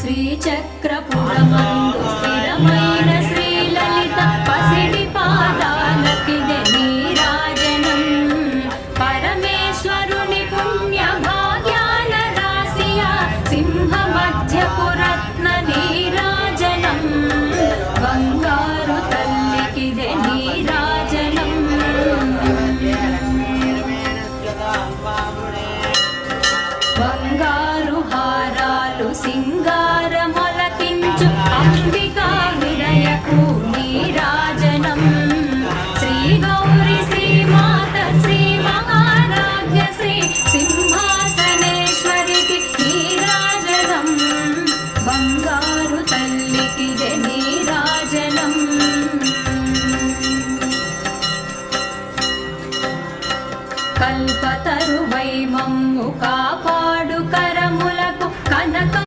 శ్రీచక్రపురమందు స్థిరమైన శ్రీలలిత పసిడి పాదాలకిదే నీరాజనం పరమేశ్వరుని పుణ్య భాగ్యాల రాశియా సింహ మధ్యపు రత్న నీరాజనం బంగారు తల్లికిదే నీరాజనం బంగారు హారాలు సింగార